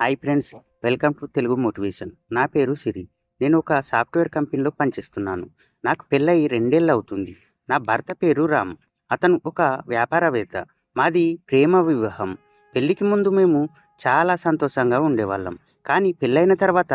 Hi friends, welcome to Telugu motivation. నా పేరు సిరి. నేను ఒక సాఫ్ట్వేర్ కంపెనీలో పనిచేస్తున్నాను. నాకు పెళ్ళై 2 ఏళ్ళు అవుతుంది. నా భర్త పేరు రామ్. అతను ఒక వ్యాపారవేత్త. మాది ప్రేమ వివాహం. పెళ్ళికి ముందు మేము చాలా సంతోషంగా ఉండేవాళ్ళం. కానీ పెళ్ళైన తర్వాత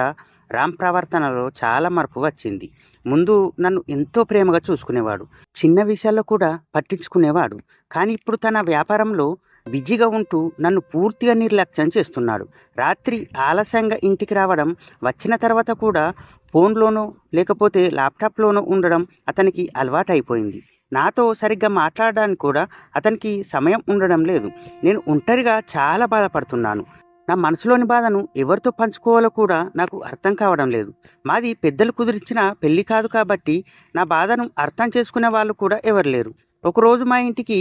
రామ్ ప్రవర్తనలో చాలా మార్పు వచ్చింది. ముందు నన్ను ఎంతో ప్రేమగా చూసుకునేవాడు. చిన్న విషయాల్లో కూడా పట్టించుకునేవాడు. కానీ ఇప్పుడు తన వ్యాపారంలో బిజీగా ఉంటూ నన్ను పూర్తిగా నిర్లక్ష్యం చేస్తున్నాడు. రాత్రి ఆలస్యంగా ఇంటికి రావడం, వచ్చిన తర్వాత కూడా ఫోన్లోనో లేకపోతే ల్యాప్టాప్లోనో ఉండడం అతనికి అలవాటైపోయింది. నాతో సరిగ్గా మాట్లాడడానికి కూడా అతనికి సమయం ఉండడం లేదు. నేను ఒంటరిగా చాలా బాధపడుతున్నాను. నా మనసులోని బాధను ఎవరితో పంచుకోవాలో కూడా నాకు అర్థం కావడం లేదు. మాది పెద్దలు కుదిరించిన పెళ్లి కాదు కాబట్టి నా బాధను అర్థం చేసుకునే వాళ్ళు కూడా ఎవరు లేరు. ఒకరోజు మా ఇంటికి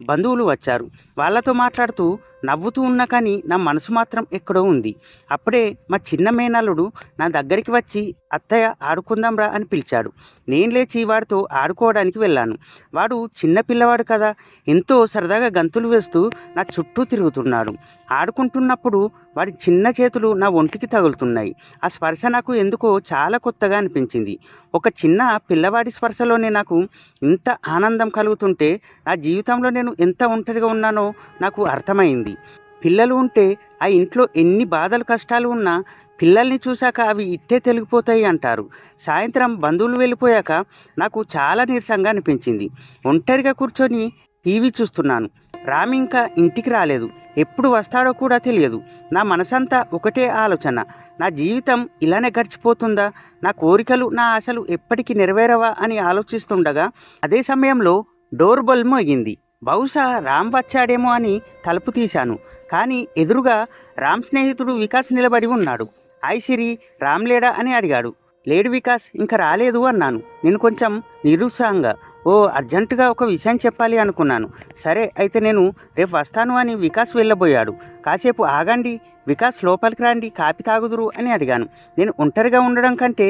బంధువులు వచ్చారు. వాళ్ళతో మాట్లాడుతూ నవ్వుతూ ఉన్నా కానీ నా మనసు మాత్రం ఎక్కడో ఉంది. అప్పుడే మా చిన్న మేనల్లుడు నా దగ్గరికి వచ్చి అత్తయ్య ఆడుకుందాం రా అని పిలిచాడు. నేను లేచి వాడితో ఆడుకోవడానికి వెళ్ళాను. వాడు చిన్న పిల్లవాడు కదా, ఎంతో సరదాగా గంతులు వేస్తూ నా చుట్టూ తిరుగుతున్నాడు. ఆడుకుంటున్నప్పుడు వాడి చిన్న చేతులు నా ఒంటికి తగులుతున్నాయి. ఆ స్పర్శ నాకు ఎందుకో చాలా కొత్తగా అనిపించింది. ఒక చిన్న పిల్లవాడి స్పర్శలోనే నాకు ఇంత ఆనందం కలుగుతుంటే నా జీవితంలో నేను ఎంత ఒంటరిగా ఉన్నానో నాకు అర్థమైంది. పిల్లలు ఉంటే ఆ ఇంట్లో ఎన్ని బాధలు కష్టాలు ఉన్నా పిల్లల్ని చూశాక అవి ఇట్టే తెలిగిపోతాయి అంటారు. సాయంత్రం బంధువులు వెళ్ళిపోయాక నాకు చాలా నీరసంగా అనిపించింది. ఒంటరిగా కూర్చొని టీవీ చూస్తున్నాను. రామ్ ఇంకా ఇంటికి రాలేదు. ఎప్పుడు వస్తాడో కూడా తెలియదు. నా మనసంతా ఒకటే ఆలోచన. నా జీవితం ఇలానే గడిచిపోతుందా? నా కోరికలు, నా ఆశలు ఎప్పటికీ నెరవేరవా అని ఆలోచిస్తుండగా అదే సమయంలో డోర్ బెల్ మోగింది. బహుశా రామ్ వచ్చాడేమో అని తలుపు తీశాను. కానీ ఎదురుగా రామ్ స్నేహితుడు వికాస్ నిలబడి ఉన్నాడు. హాయ్ సిరి, రామ్ లేడా అని అడిగాడు. లేడు వికాస్, ఇంకా రాలేదు అన్నాను. నేను కొంచెం నిరుత్సాహంగా. అర్జెంటుగా ఒక విషయం చెప్పాలి అనుకున్నాను. సరే అయితే నేను రేపు వస్తాను అని వికాస్ వెళ్ళబోయాడు. కాసేపు ఆగండి వికాస్, లోపలికి రండి, కాపీ తాగుదురు అని అడిగాను. నేను ఒంటరిగా ఉండడం కంటే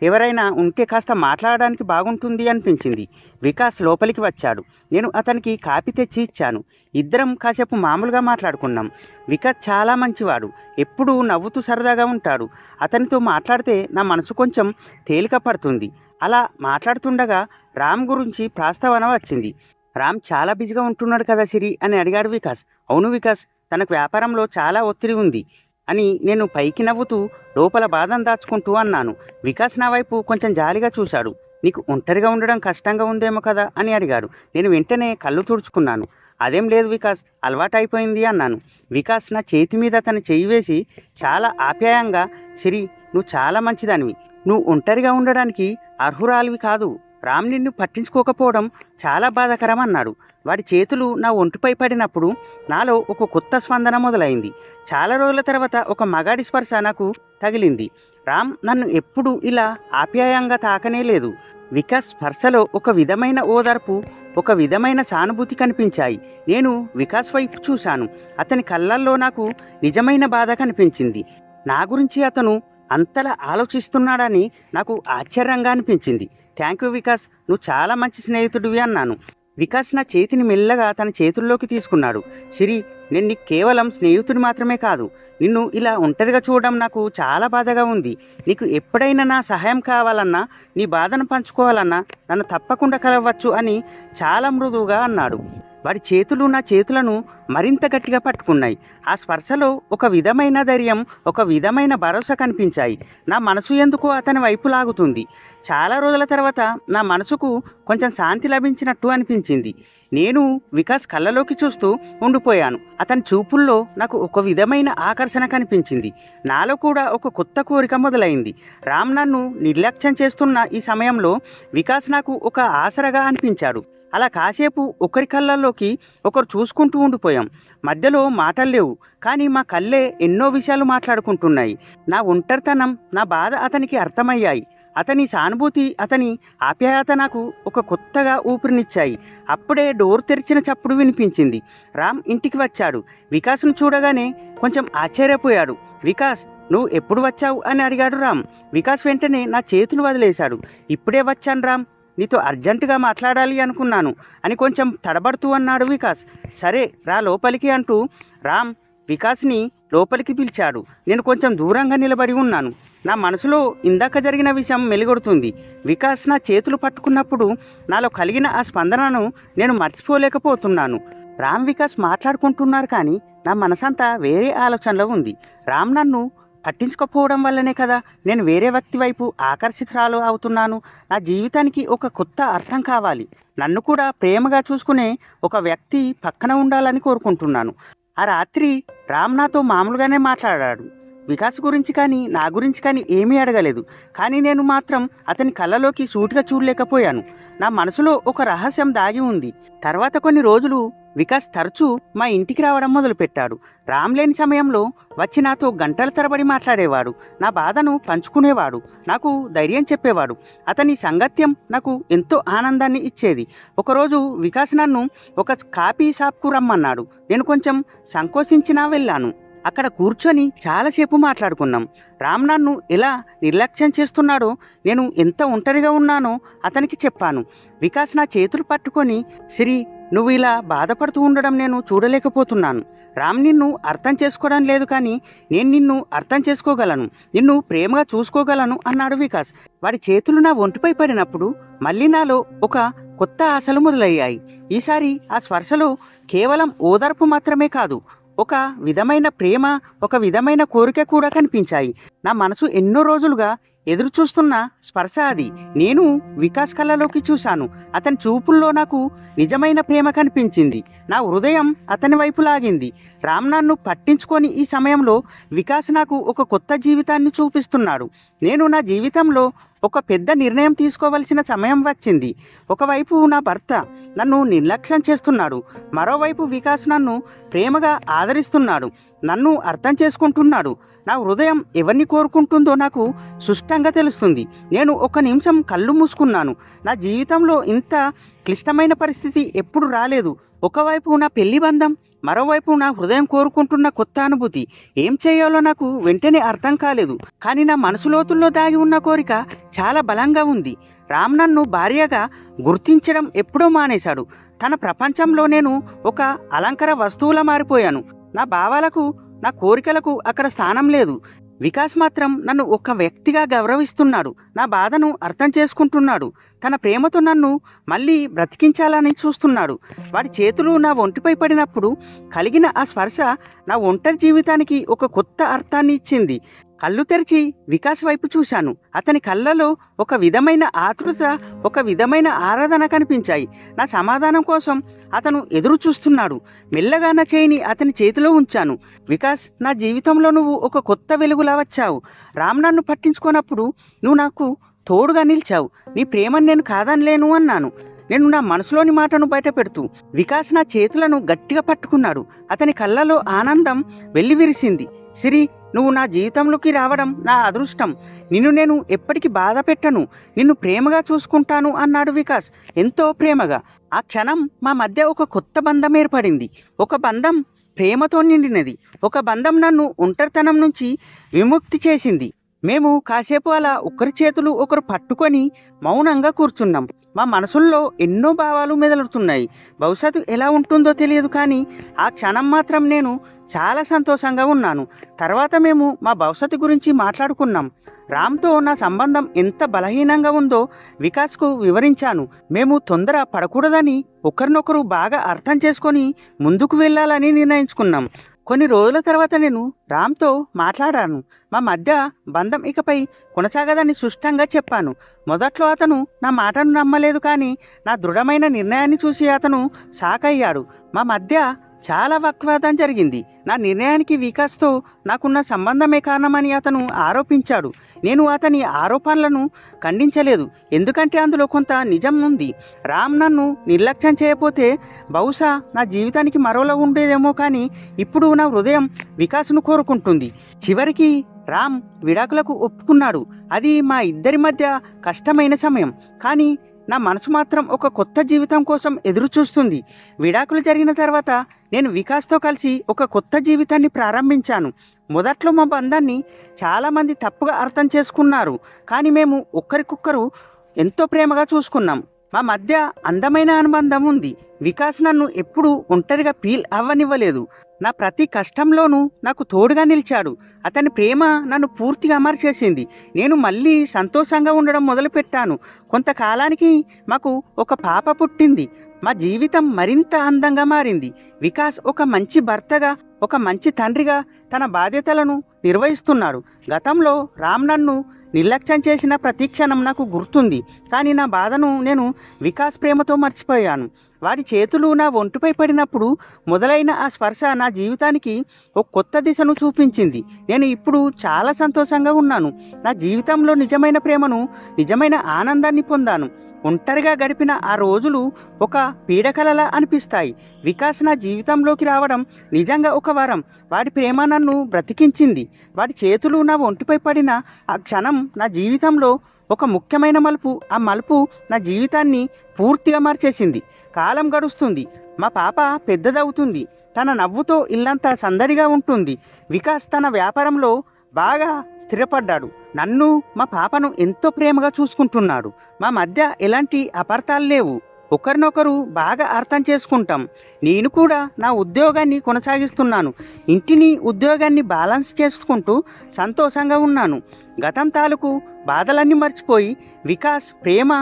ఎవరైనా ఉంటే కాస్త మాట్లాడడానికి బాగుంటుంది అనిపించింది. వికాస్ లోపలికి వచ్చాడు. నేను అతనికి కాపీ తెచ్చి ఇచ్చాను. ఇద్దరం కాసేపు మామూలుగా మాట్లాడుకున్నాం. వికాస్ చాలా మంచివాడు. ఎప్పుడూ నవ్వుతూ సరదాగా ఉంటాడు. అతనితో మాట్లాడితే నా మనసు కొంచెం తేలిక పడుతుంది. అలా మాట్లాడుతుండగా రామ్ గురించి ప్రస్తావన వచ్చింది. రామ్ చాలా బిజీగా ఉంటున్నాడు కదా సిరి అని అడిగాడు వికాస్. అవును వికాస్, తనకు వ్యాపారంలో చాలా ఒత్తిడి ఉంది అని నేను పైకి నవ్వుతూ లోపల బాధను దాచుకుంటూ అన్నాను. వికాస్ నా వైపు కొంచెం జాలిగా చూశాడు. నీకు ఒంటరిగా ఉండడం కష్టంగా ఉందేమో కదా అని అడిగాడు. నేను వెంటనే కళ్ళు తుడుచుకున్నాను. అదేం లేదు వికాస్, అలవాటైపోయింది అన్నాను. వికాస్ నా చేతి మీద తన చెయ్యి వేసి చాలా ఆప్యాయంగా, సిరి నువ్వు చాలా మంచిదానివి. నువ్వు ఒంటరిగా ఉండడానికి అర్హురాలివి కాదు. రామ్ నిన్ను పట్టించుకోకపోవడం చాలా బాధాకరం అన్నాడు. వాడి చేతులు నా ఒంటిపై పడినప్పుడు నాలో ఒక కొత్త స్పందన మొదలైంది. చాలా రోజుల తర్వాత ఒక మగాడి స్పర్శ నాకు తగిలింది. రామ్ నన్ను ఎప్పుడూ ఇలా ఆప్యాయంగా తాకనే లేదు. వికాస్ స్పర్శలో ఒక విధమైన ఓదార్పు, ఒక విధమైన సానుభూతి కనిపించాయి. నేను వికాస్ వైపు చూశాను. అతని కళ్ళల్లో నాకు నిజమైన బాధ కనిపించింది. నా గురించి అతను అంతలా ఆలోచిస్తున్నాడని నాకు ఆశ్చర్యంగా అనిపించింది. థ్యాంక్ యూ వికాస్, నువ్వు చాలా మంచి స్నేహితుడివి అన్నాను. వికాస్ నా చేతిని మెల్లగా తన చేతుల్లోకి తీసుకున్నాడు. సిరి, నేను నీకు కేవలం స్నేహితుడు మాత్రమే కాదు. నిన్ను ఇలా ఒంటరిగా చూడడం నాకు చాలా బాధగా ఉంది. నీకు ఎప్పుడైనా నా సహాయం కావాలన్నా, నీ బాధను పంచుకోవాలన్నా నన్ను తప్పకుండా కలవచ్చు అని చాలా మృదువుగా అన్నాడు. వాడి చేతులు నా చేతులను మరింత గట్టిగా పట్టుకున్నాయి. ఆ స్పర్శలో ఒక విధమైన ధైర్యం, ఒక విధమైన భరోసా కనిపించాయి. నా మనసు ఎందుకో అతని వైపు లాగుతుంది. చాలా రోజుల తర్వాత నా మనసుకు కొంచెం శాంతి లభించినట్టు అనిపించింది. నేను వికాస్ కళ్ళలోకి చూస్తూ ఉండిపోయాను. అతని చూపుల్లో నాకు ఒక విధమైన ఆకర్షణ కనిపించింది. నాలో కూడా ఒక కొత్త కోరిక మొదలైంది. రామ్ నన్ను నిర్లక్ష్యం చేస్తున్న ఈ సమయంలో వికాస్ నాకు ఒక ఆసరగా అనిపించాడు. అలా కాసేపు ఒకరి కళ్ళల్లోకి ఒకరు చూసుకుంటూ ఉండిపోయాం. మధ్యలో మాటలు లేవు, కానీ మా కళ్ళే ఎన్నో విషయాలు మాట్లాడుకుంటున్నాయి. నా ఒంటరితనం, నా బాధ అతనికి అర్థమయ్యాయి. అతని సానుభూతి, అతని ఆప్యాయత నాకు ఒక కొత్తగా ఊపిరినిచ్చాయి. అప్పుడే డోర్ తెరిచిన చప్పుడు వినిపించింది. రామ్ ఇంటికి వచ్చాడు. వికాస్ను చూడగానే కొంచెం ఆశ్చర్యపోయాడు. వికాస్, నువ్వు ఎప్పుడు వచ్చావు అని అడిగాడు రామ్. వికాస్ వెంటనే నా చేతులు వదిలేశాడు. ఇప్పుడే వచ్చాను రామ్, నీతో అర్జెంటుగా మాట్లాడాలి అనుకున్నాను అని కొంచెం తడబడుతూ అన్నాడు వికాస్. సరే రా లోపలికి అంటూ రామ్ వికాస్ని లోపలికి పిలిచాడు. నేను కొంచెం దూరంగా నిలబడి ఉన్నాను. నా మనసులో ఇందాక జరిగిన విషయం మెలిగొడుతుంది. వికాస్ నా చేతులు పట్టుకున్నప్పుడు నాలో కలిగిన ఆ స్పందనను నేను మర్చిపోలేకపోతున్నాను. రామ్ వికాస్ మాట్లాడుకుంటున్నారు, కానీ నా మనసంతా వేరే ఆలోచనలో ఉంది. రామ్ నన్ను పట్టించుకోకపోవడం వల్లనే కదా నేను వేరే వ్యక్తి వైపు ఆకర్షితురాలు అవుతున్నాను. నా జీవితానికి ఒక కొత్త అర్థం కావాలి. నన్ను కూడా ప్రేమగా చూసుకునే ఒక వ్యక్తి పక్కన ఉండాలని కోరుకుంటున్నాను. ఆ రాత్రి రామ్ నాతో మామూలుగానే మాట్లాడాడు. వికాస్ గురించి కానీ నా గురించి కానీ ఏమీ అడగలేదు. కానీ నేను మాత్రం అతని కళ్ళలోకి సూటిగా చూడలేకపోయాను. నా మనసులో ఒక రహస్యం దాగి ఉంది. తర్వాత కొన్ని రోజులు వికాస్ తరచూ మా ఇంటికి రావడం మొదలుపెట్టాడు. రామ్ లేని సమయంలో వచ్చి నాతో గంటల తరబడి మాట్లాడేవాడు. నా బాధను పంచుకునేవాడు, నాకు ధైర్యం చెప్పేవాడు. అతని సాంగత్యం నాకు ఎంతో ఆనందాన్ని ఇచ్చేది. ఒకరోజు వికాస్ నన్ను ఒక కాఫీ షాప్కు రమ్మన్నాడు. నేను కొంచెం సంకోచించినా వెళ్ళాను. అక్కడ కూర్చొని చాలాసేపు మాట్లాడుకున్నాం. రామ్ నన్ను ఎలా నిర్లక్ష్యం చేస్తున్నాడో, నేను ఎంత ఒంటరిగా ఉన్నానో అతనికి చెప్పాను. వికాస్ నా చేతులు పట్టుకొని, శ్రీ, నువ్వు ఇలా బాధపడుతూ ఉండడం నేను చూడలేకపోతున్నాను. రామ్ నిన్ను అర్థం చేసుకోవడం లేదు, కానీ నేను నిన్ను అర్థం చేసుకోగలను, నిన్ను ప్రేమగా చూసుకోగలను అన్నాడు వికాస్. వాడి చేతులు నా ఒంటిపై పడినప్పుడు మళ్ళీ నాలో ఒక కొత్త ఆశలు మొదలయ్యాయి. ఈసారి ఆ స్పర్శలో కేవలం ఓదార్పు మాత్రమే కాదు, ఒక విధమైన ప్రేమ, ఒక విధమైన కోరిక కూడా కనిపించాయి. నా మనసు ఎన్నో రోజులుగా ఎదురు చూస్తున్న స్పర్శ అది. నేను వికాస్ కళ్ళలోకి చూశాను. అతని చూపుల్లో నాకు నిజమైన ప్రేమ కనిపించింది. నా హృదయం అతని వైపు లాగింది. రామ్ నన్ను పట్టించుకొని ఈ సమయంలో వికాస్ నాకు ఒక కొత్త జీవితాన్ని చూపిస్తున్నాడు. నేను నా జీవితంలో ఒక పెద్ద నిర్ణయం తీసుకోవలసిన సమయం వచ్చింది. ఒకవైపు నా భర్త నన్ను నిర్లక్ష్యం చేస్తున్నాడు, మరోవైపు వికాస్ నన్ను ప్రేమగా ఆదరిస్తున్నాడు, నన్ను అర్థం చేసుకుంటున్నాడు. నా హృదయం ఎవరిని కోరుకుంటుందో నాకు స్పష్టంగా తెలుస్తుంది. నేను ఒక నిమిషం కళ్ళు మూసుకున్నాను. నా జీవితంలో ఇంత క్లిష్టమైన పరిస్థితి ఎప్పుడు రాలేదు. ఒకవైపు నా పెళ్లి బంధం, మరోవైపు నా హృదయం కోరుకుంటున్న కొత్త అనుభూతి. ఏం చేయాలో నాకు వెంటనే అర్థం కాలేదు. కానీ నా మనసు లోతుల్లో దాగి ఉన్న కోరిక చాలా బలంగా ఉంది. రామ్ నన్ను భార్యగా గుర్తించడం ఎప్పుడో మానేశాడు. తన ప్రపంచంలో నేను ఒక అలంకార వస్తువులా మారిపోయాను. నా భావాలకు, నా కోరికలకు అక్కడ స్థానం లేదు. వికాస్ మాత్రం నన్ను ఒక వ్యక్తిగా గౌరవిస్తున్నాడు, నా బాధను అర్థం చేసుకుంటున్నాడు, తన ప్రేమతో నన్ను మళ్ళీ బ్రతికించాలని చూస్తున్నాడు. వాడి చేతులు నా ఒంటిపై పడినప్పుడు కలిగిన ఆ స్పర్శ నా ఒంటరి జీవితానికి ఒక కొత్త అర్థాన్ని ఇచ్చింది. కళ్ళు తెరిచి వికాస్ వైపు చూశాను. అతని కళ్ళలో ఒక విధమైన ఆతృత, ఒక విధమైన ఆరాధన కనిపించాయి. నా సమాధానం కోసం అతను ఎదురు చూస్తున్నాడు. మెల్లగా నా చేయిని అతని చేతిలో ఉంచాను. వికాస్, నా జీవితంలో నువ్వు ఒక కొత్త వెలుగులా వచ్చావు. రామ్ నన్ను పట్టించుకోనప్పుడు నువ్వు నాకు తోడుగా నిలిచావు. నీ ప్రేమను నేను కాదనలేను అన్నాను. నేను నా మనసులోని మాటను బయట పెడుతూ. వికాస్ నా చేతులను గట్టిగా పట్టుకున్నాడు. అతని కళ్ళలో ఆనందం వెల్లివిరిసింది. సిరి, నువ్వు నా జీవితంలోకి రావడం నా అదృష్టం. నిన్ను నేను ఎప్పటికీ బాధ పెట్టను, నిన్ను ప్రేమగా చూసుకుంటాను అన్నాడు వికాస్ ఎంతో ప్రేమగా. ఆ క్షణం మా మధ్య ఒక కొత్త బంధం ఏర్పడింది. ఒక బంధం ప్రేమతో నిండినది. ఒక బంధం నన్ను ఒంటరితనం నుంచి విముక్తి చేసింది. మేము కాసేపు అలా ఒకరి చేతులు ఒకరు పట్టుకొని మౌనంగా కూర్చున్నాం. మా మనసుల్లో ఎన్నో భావాలు మెదలుతున్నాయి. భవిష్యత్తు ఎలా ఉంటుందో తెలియదు, కానీ ఆ క్షణం మాత్రం నేను చాలా సంతోషంగా ఉన్నాను. తర్వాత మేము మా భవిష్యత్తు గురించి మాట్లాడుకున్నాం. రామ్తో నా సంబంధం ఎంత బలహీనంగా ఉందో వికాస్కు వివరించాను. మేము తొందర పడకూడదని, ఒకరినొకరు బాగా అర్థం చేసుకొని ముందుకు వెళ్ళాలని నిర్ణయించుకున్నాం. కొన్ని రోజుల తర్వాత నేను రామ్తో మాట్లాడాను. మా మధ్య బంధం ఇకపై కొనసాగదని స్పష్టంగా చెప్పాను. మొదట్లో అతను నా మాటను నమ్మలేదు, కానీ నా దృఢమైన నిర్ణయాన్ని చూసి అతను షాక్ అయ్యాడు. మా మధ్య చాలా వాగ్వాదం జరిగింది. నా నిర్ణయానికి వికాస్తో నాకున్న సంబంధమే కారణమని అతను ఆరోపించాడు. నేను అతని ఆరోపణలను ఖండించలేదు, ఎందుకంటే అందులో కొంత నిజం ఉంది. రామ్ నన్ను నిర్లక్ష్యం చేయకపోతే బహుశా నా జీవితానికి మరోలా ఉండేదేమో, కానీ ఇప్పుడు నా హృదయం వికాస్ను కోరుకుంటుంది. చివరికి రామ్ విడాకులకు ఒప్పుకున్నాడు. అది మా ఇద్దరి మధ్య కష్టమైన సమయం, కానీ నా మనసు మాత్రం ఒక కొత్త జీవితం కోసం ఎదురు చూస్తుంది. విడాకులు జరిగిన తర్వాత నేను వికాస్తో కలిసి ఒక కొత్త జీవితాన్ని ప్రారంభించాను. మొదట్లో మా బంధాన్ని చాలామంది తప్పుగా అర్థం చేసుకున్నారు, కానీ మేము ఒకరికొకరు ఎంతో ప్రేమగా చూసుకున్నాం. మా మధ్య అందమైన అనుబంధం ఉంది. వికాస్ నన్ను ఎప్పుడూ ఒంటరిగా ఫీల్ అవ్వనివ్వలేదు. నా ప్రతి కష్టంలోనూ నాకు తోడుగా నిలిచాడు. అతని ప్రేమ నన్ను పూర్తిగా మార్చేసింది. నేను మళ్ళీ సంతోషంగా ఉండడం మొదలుపెట్టాను. కొంతకాలానికి మాకు ఒక పాప పుట్టింది. మా జీవితం మరింత అందంగా మారింది. వికాస్ ఒక మంచి భర్తగా, ఒక మంచి తండ్రిగా తన బాధ్యతలను నిర్వహిస్తున్నాడు. గతంలో రామ్ నన్ను నిర్లక్ష్యం చేసిన ప్రతి క్షణం నాకు గుర్తుంది. కానీ నా బాధను నేను వికాస్ ప్రేమతో మర్చిపోయాను. వాడి చేతులు నా ఒంటిపై పడినప్పుడు మొదలైన ఆ స్పర్శ నా జీవితానికి ఒక కొత్త దిశను చూపించింది. నేను ఇప్పుడు చాలా సంతోషంగా ఉన్నాను. నా జీవితంలో నిజమైన ప్రేమను, నిజమైన ఆనందాన్ని పొందాను. ఒంటరిగా గడిపిన ఆ రోజులు ఒక పీడకలలా అనిపిస్తాయి. వికాస్ నా జీవితంలోకి రావడం నిజంగా ఒక వరం. వాడి ప్రేమ నన్ను బ్రతికించింది. వాడి చేతులు నా ఒంటిపై పడిన ఆ క్షణం నా జీవితంలో ఒక ముఖ్యమైన మలుపు. ఆ మలుపు నా జీవితాన్ని పూర్తిగా మార్చేసింది. కాలం గడుస్తుంది. మా పాప పెద్దదవుతుంది. తన నవ్వుతో ఇల్లంతా సందడిగా ఉంటుంది. వికాస్ తన వ్యాపారంలో బాగా స్థిరపడ్డాడు. నన్ను, మా పాపను ఎంతో ప్రేమగా చూసుకుంటున్నాడు. మా మధ్య ఎలాంటి అపార్థాలు లేవు. ఒకరినొకరు బాగా అర్థం చేసుకుంటాం. నేను కూడా నా ఉద్యోగాన్ని కొనసాగిస్తున్నాను. ఇంటిని, ఉద్యోగాన్ని బ్యాలెన్స్ చేసుకుంటూ సంతోషంగా ఉన్నాను. గతం తాలూకు బాధలన్నీ మర్చిపోయి వికాస్ ప్రేమ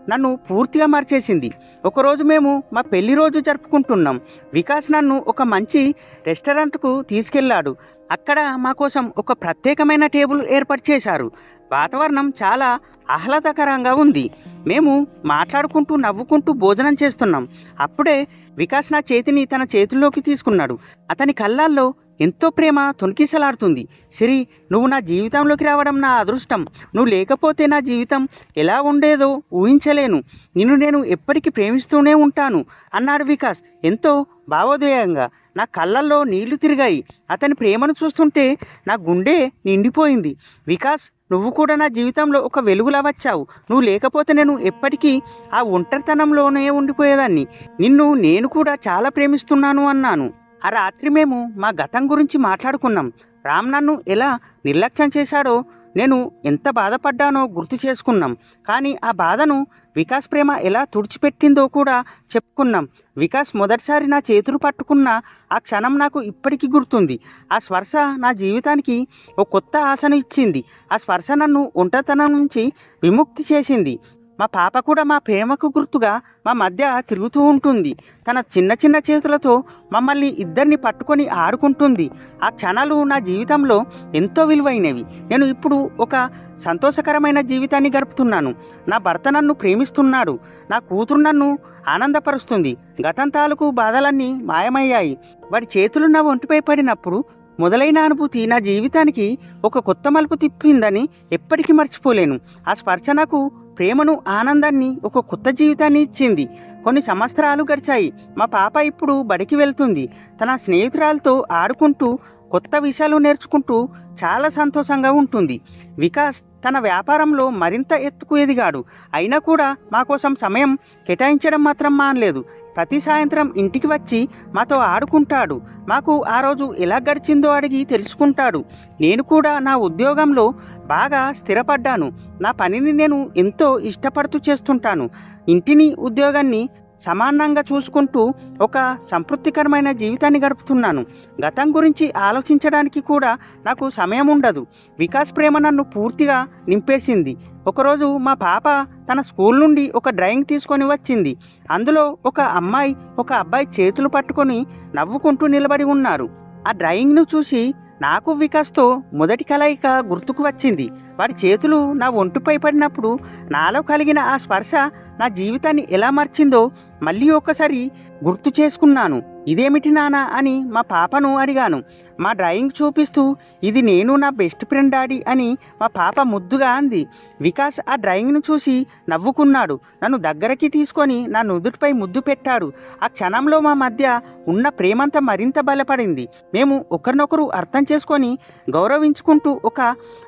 నన్ను పూర్తిగా మార్చేసింది. ఒకరోజు మేము మా పెళ్లి రోజు జరుపుకుంటున్నాం. వికాస్ నన్ను ఒక మంచి రెస్టారెంట్కు తీసుకెళ్లాడు. అక్కడ మా కోసం ఒక ప్రత్యేకమైన టేబుల్ ఏర్పాటు చేశారు. వాతావరణం చాలా ఆహ్లాదకరంగా ఉంది. మేము మాట్లాడుకుంటూ, నవ్వుకుంటూ భోజనం చేస్తున్నాం. అప్పుడే వికాస్ నా చేతిని తన చేతుల్లోకి తీసుకున్నాడు. అతని కళ్ళల్లో ఎంతో ప్రేమ తొణికిసలాడుతుంది. సిరి, నువ్వు నా జీవితంలోకి రావడం నా అదృష్టం. నువ్వు లేకపోతే నా జీవితం ఎలా ఉండేదో ఊహించలేను. నిన్ను నేను ఎప్పటికీ ప్రేమిస్తూనే ఉంటాను అన్నాడు వికాస్ ఎంతో భావోద్వేగంగా. నా కళ్ళల్లో నీళ్లు తిరిగాయి. అతని ప్రేమను చూస్తుంటే నా గుండె నిండిపోయింది. వికాస్, నువ్వు కూడా నా జీవితంలో ఒక వెలుగులా వచ్చావు. నువ్వు లేకపోతే నేను ఎప్పటికీ ఆ ఒంటరితనంలోనే ఉండిపోయేదాన్ని. నిన్ను నేను కూడా చాలా ప్రేమిస్తున్నాను అన్నాను. ఆ రాత్రి మేము మా గతం గురించి మాట్లాడుకున్నాం. రామ్ నన్ను ఎలా నిర్లక్ష్యం చేశాడో, నేను ఎంత బాధపడ్డానో గుర్తు చేసుకున్నాం. కానీ ఆ బాధను వికాస్ ప్రేమ ఎలా తుడిచిపెట్టిందో కూడా చెప్పుకున్నాం. వికాస్ మొదటిసారి నా చేతులు పట్టుకున్న ఆ క్షణం నాకు ఇప్పటికీ గుర్తుంది. ఆ స్పర్శ నా జీవితానికి ఒక కొత్త ఆశను ఇచ్చింది. ఆ స్పర్శ నన్ను ఒంటరితనం నుంచి విముక్తి చేసింది. మా పాప కూడా మా ప్రేమకు గుర్తుగా మా మధ్య తిరుగుతూ ఉంటుంది. తన చిన్న చిన్న చేతులతో మమ్మల్ని ఇద్దరిని పట్టుకొని ఆడుకుంటుంది. ఆ క్షణాలు నా జీవితంలో ఎంతో విలువైనవి. నేను ఇప్పుడు ఒక సంతోషకరమైన జీవితాన్ని గడుపుతున్నాను. నా భర్త నన్ను ప్రేమిస్తున్నాడు. నా కూతురు నన్ను ఆనందపరుస్తుంది. గతం తాలూకు బాధలన్నీ మాయమయ్యాయి. వాడి చేతులు నా ఒంటిపై పడినప్పుడు మొదలైన అనుభూతి నా జీవితానికి ఒక కొత్త మలుపు తిప్పిందని ఎప్పటికీ మర్చిపోలేను. ఆ స్పర్శ నాకు ప్రేమను, ఆనందాన్ని, ఒక కొత్త జీవితాన్ని ఇచ్చింది. కొన్ని సంవత్సరాలు గడిచాయి. మా పాప ఇప్పుడు బడికి వెళ్తుంది. తన స్నేహితురాలతో ఆడుకుంటూ, కొత్త విషయాలు నేర్చుకుంటూ చాలా సంతోషంగా ఉంటుంది. వికాస్ తన వ్యాపారంలో మరింత ఎత్తుకు ఎదిగాడు. అయినా కూడా మా కోసం సమయం కేటాయించడం మాత్రం మానలేదు. ప్రతి సాయంత్రం ఇంటికి వచ్చి మాతో ఆడుకుంటాడు. మాకు ఆ రోజు ఎలా గడిచిందో అడిగి తెలుసుకుంటాడు. నేను కూడా నా ఉద్యోగంలో బాగా స్థిరపడ్డాను. నా పనిని నేను ఎంతో ఇష్టపడుతూ చేస్తుంటాను. ఇంటిని, ఉద్యోగాన్ని సమానంగా చూసుకుంటూ ఒక సంతృప్తికరమైన జీవితాన్ని గడుపుతున్నాను. గతం గురించి ఆలోచించడానికి కూడా నాకు సమయం ఉండదు. వికాస్ ప్రేమ నన్ను పూర్తిగా నింపేసింది. ఒకరోజు మా పాప తన స్కూల్ నుండి ఒక డ్రాయింగ్ తీసుకొని వచ్చింది. అందులో ఒక అమ్మాయి, ఒక అబ్బాయి చేతులు పట్టుకొని నవ్వుకుంటూ నిలబడి ఉన్నారు. ఆ డ్రాయింగ్ను చూసి నాకు వికాస్తో మొదటి కలయిక గుర్తుకు వచ్చింది. వాడి చేతులు నా ఒంటిపై పడినప్పుడు నాలో కలిగిన ఆ స్పర్శ నా జీవితాన్ని ఎలా మార్చిందో మళ్ళీ ఒక్కసారి గుర్తు చేసుకున్నాను. ఇదేమిటి నాన్న అని మా పాపను అడిగాను. మా డ్రాయింగ్ చూపిస్తూ, ఇది నేను, నా బెస్ట్ ఫ్రెండ్ డాడీ అని మా పాప ముద్దుగా అంది. వికాస్ ఆ డ్రాయింగ్ను చూసి నవ్వుకున్నాడు. నన్ను దగ్గరికి తీసుకొని నా నుదుటిపై ముద్దు పెట్టాడు. ఆ క్షణంలో మా మధ్య ఉన్న ప్రేమంతా మరింత బలపడింది. మేము ఒకరినొకరు అర్థం చేసుకొని గౌరవించుకుంటూ ఒక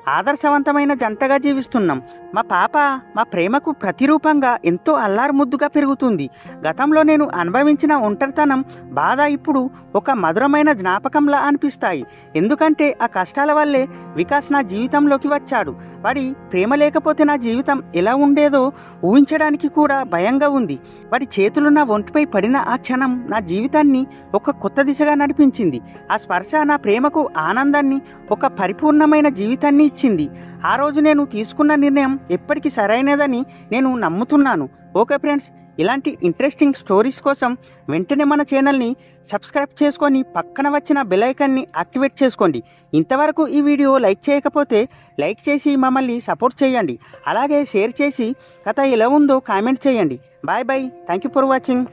ఆదర్శవంతమైన జంటగా జీవిస్తున్నాం. మా పాప మా ప్రేమకు ప్రతిరూపంగా ఎంతో అల్లారు ముద్దుగా పెరుగుతుంది. గతంలో నేను అనుభవించిన ఒంటరితనం, బాధ ఇప్పుడు ఒక మధురమైన జ్ఞాపకంలా అనిపిస్తాయి. ఎందుకంటే ఆ కష్టాల వల్లే వికాస్ నా జీవితంలోకి వచ్చాడు. వాడి ప్రేమ లేకపోతే నా జీవితం ఎలా ఉండేదో ఊహించడానికి కూడా భయంగా ఉంది. వాడి చేతులు నా ఒంటిపై పడిన ఆ క్షణం నా జీవితాన్ని ఒక కొత్త దిశగా నడిపించింది. ఆ స్పర్శ నా ప్రేమకు ఆనందాన్ని, ఒక పరిపూర్ణమైన జీవితాన్ని ఇచ్చింది. ఆ రోజు నేను తీసుకున్న నిర్ణయం ఎప్పటికీ సరైనదని నేను నమ్ముతున్నాను. ఓకే ఫ్రెండ్స్, ఇలాంటి ఇంట్రెస్టింగ్ స్టోరీస్ కోసం వెంటనే మన ఛానల్ని సబ్స్క్రైబ్ చేసుకొని పక్కన వచ్చిన బెల్ ఐకాన్ని యాక్టివేట్ చేసుకోండి. ఇంతవరకు ఈ వీడియో లైక్ చేయకపోతే లైక్ చేసి మమ్మల్ని సపోర్ట్ చేయండి. అలాగే షేర్ చేసి కథ ఎలా ఉందో కామెంట్ చేయండి. Bye bye. Thank you for watching.